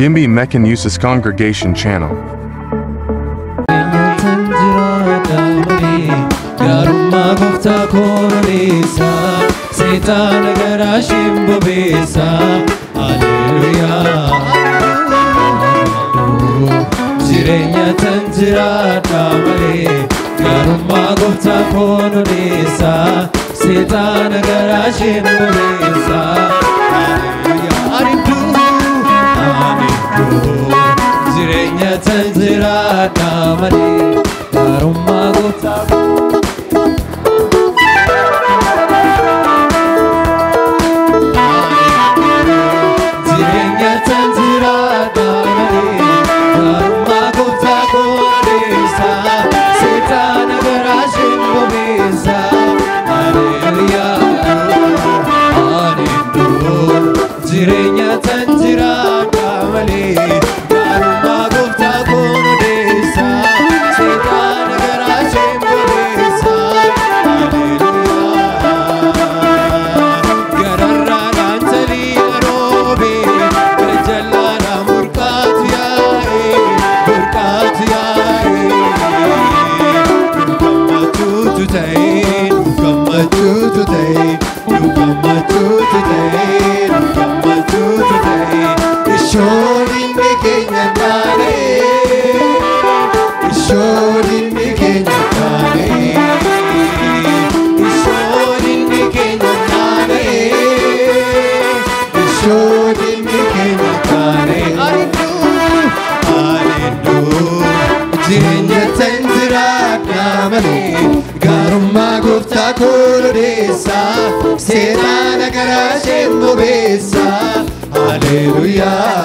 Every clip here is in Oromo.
Gimbi Mekanusis Congregation Channel. Jireenya tanjiraadha malee garummaa gooftaa koonu dhiisa seetaan garaa isheen bobeessa. Jireenya tanjiraadha malee garummaa gooftaa jireenya tanjiraadha malee garummaa gooftaa koonu dhiisa seetaan garaa isheen bobeessa. Jireenya tanjiraadha malee garummaa gooftaa koonu dhiisa seetaan garaa isheen bobeessa. Gararraadhaan talii garoobe gara jallaadhaan burqaatu yaa'e gammachuutu ta'e gammachuutu ta'e gammachuutu ta'e gammachuutu ta'e ishoodinni keenya taane ishoodinni keenya taane ishoodinni keenya taane ishoodinni keenya taane jireenya tanjiraadha malee garummaa gooftaa koonu dhiisa seetaan garaa isheen bobeessa. Haleluyaa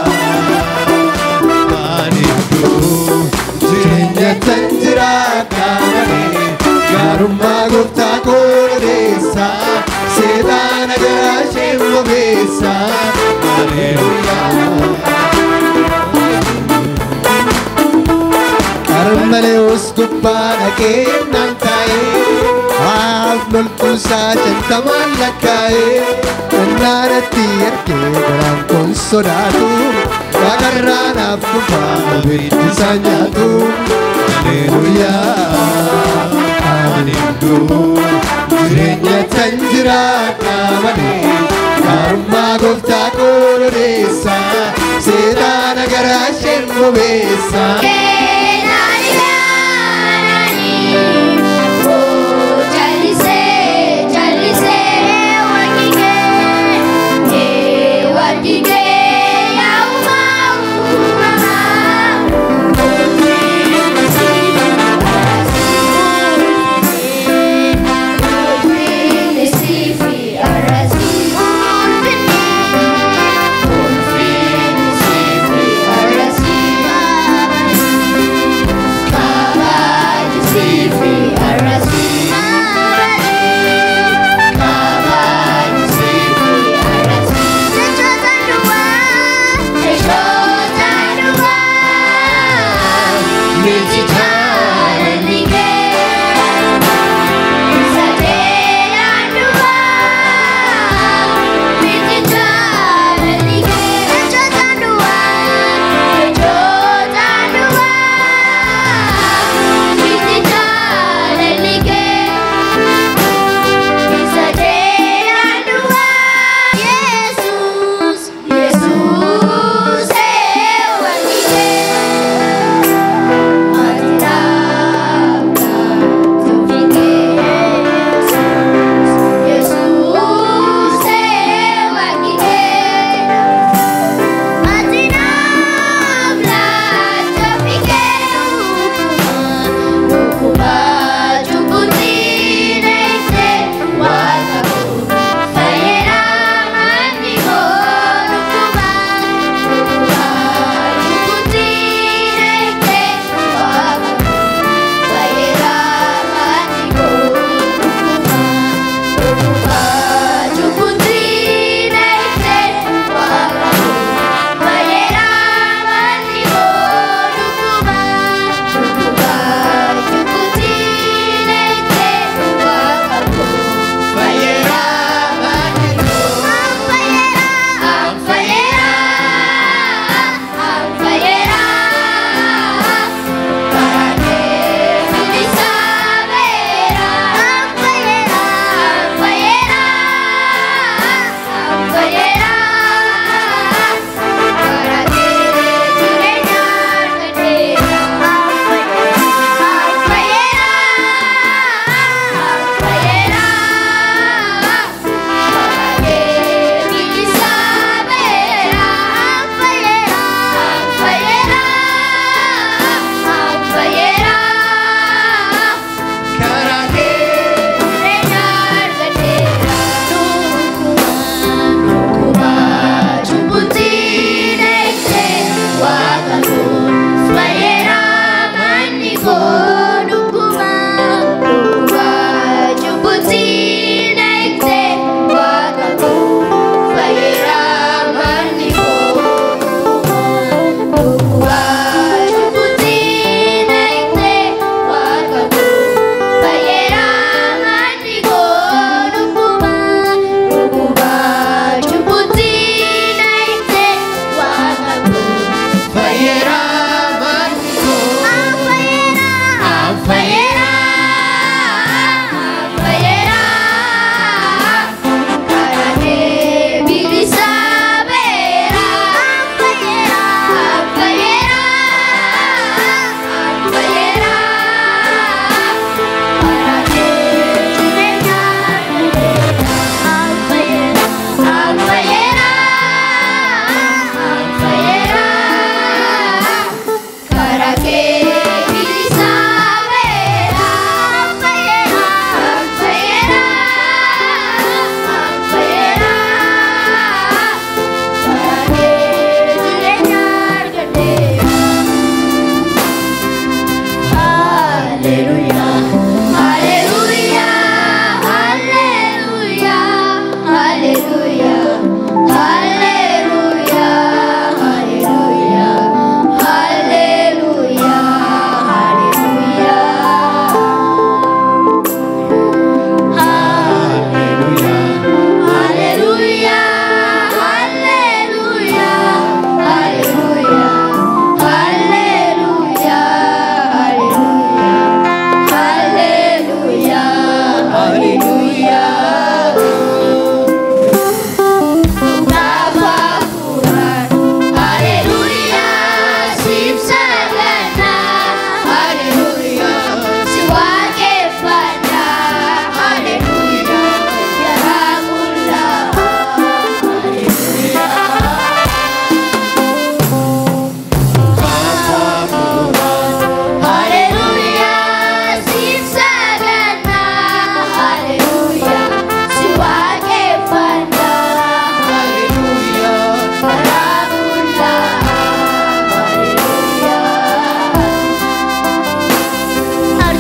jireenya tanjiraadha malee garummaa gooftaa koonu dhiisa seetaan garaa isheen bobeessa. Haleluyaa Karmaleus gubbaa dhaqee naan taa'ee haaf loltuusaa shantamaan lakkaa'ee annaanatti ergee garaan kun sodaatu waaqarraa naaf dhufaa abiddisaa nyaatu. Haleluyaa jireenya tanjiraadha malee garummaa gooftaa koonu dhiisa seetaan garaa isheen bobeessa.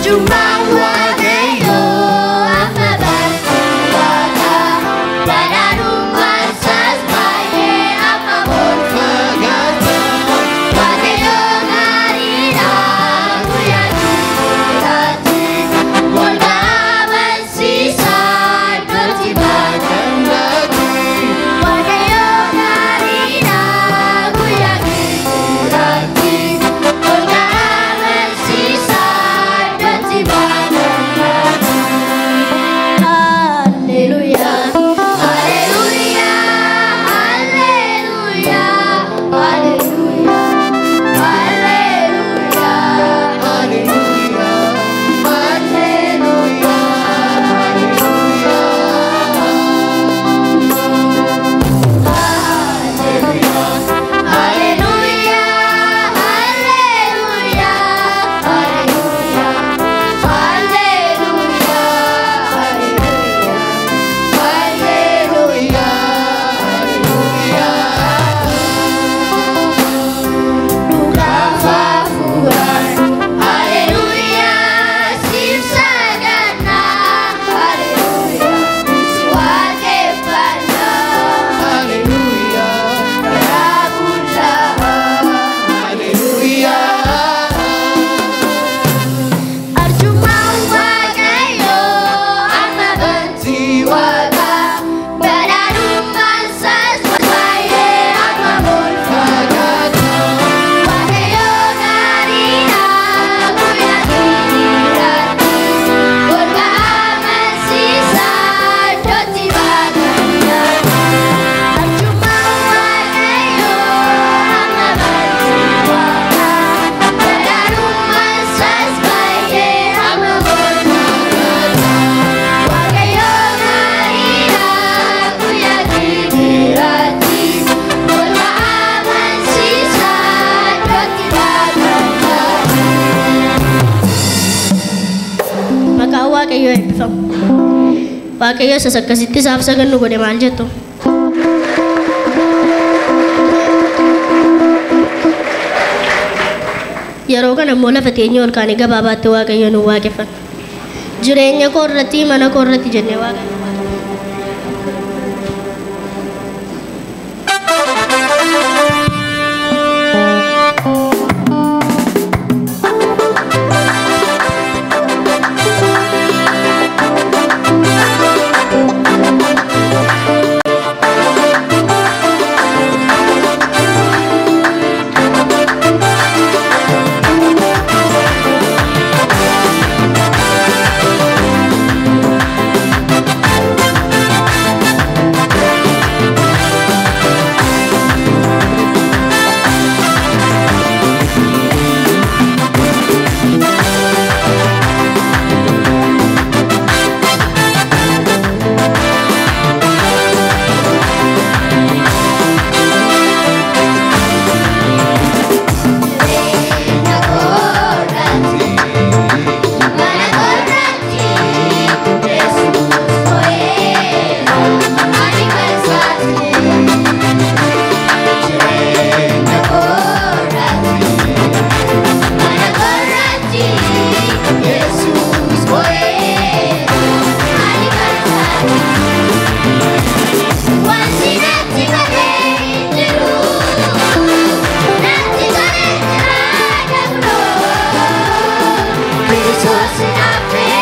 Arjumang Waaqayyo amma berkuasa, Padaruman sasbaye amma berfagata. Waaqayyo ngarina kuyakirati, Golga bersisa bertibakan lagi. Waaqayyo ngarina kuyakirati, Golga bersisa bertibakan lagi. Haleluya, haleluya, haleluya, haleluya, haleluya, haleluya, haleluya, haleluya, haleluya, Arjumang Waaqayyo amma bertiwaga, Padaruman sasbaye amma berfagata. Waaqayyo ngarina kuyakirati, Golga bersisa bertibakan lagi. Arjumang Waaqayyo amma bertiwaga, Padaruman sasbaye amma berfagata. Waaqayyo ngarina kuyakirati, Golga bersisa bertibakan lagi. Maka Waaqayyo eebbifamu. Waaqayyo isa akkasitti isaaf sagannu godhe maal jettu? Yeroo kana immoo lafa teenya ol kaanee gabaabaatti Waaqayyo nu waaqeffanna. Jireenya koo irratti, mana koo irratti jennee Waaqayyo Yesus